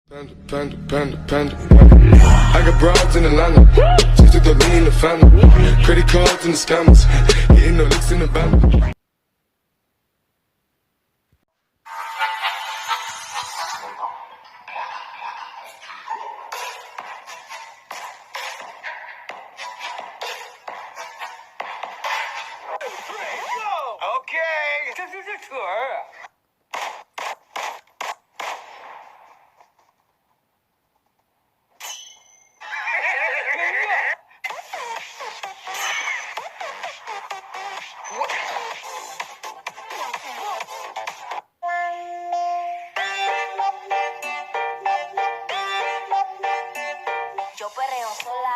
Panda. I got broads in Atlanta. Just took the lean in the family. Credit cards and the scammers. Getting no licks in the band. OK，这是车儿。Yo perreo sola.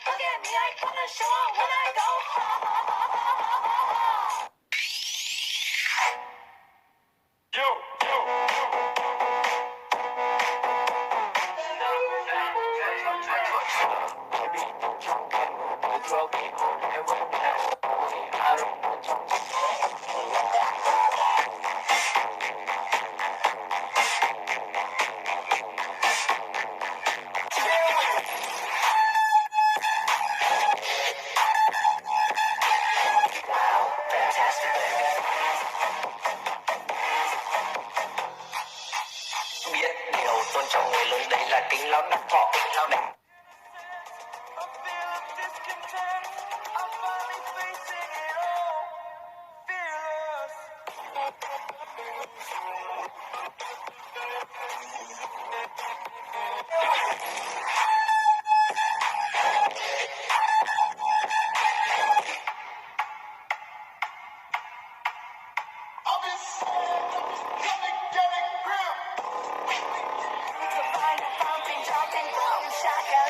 Look at me, I kinda show up when I go home. Biết điều tôn trọng người lớn đấy là kính lão đắc thọ lao đẻ. Shotgun.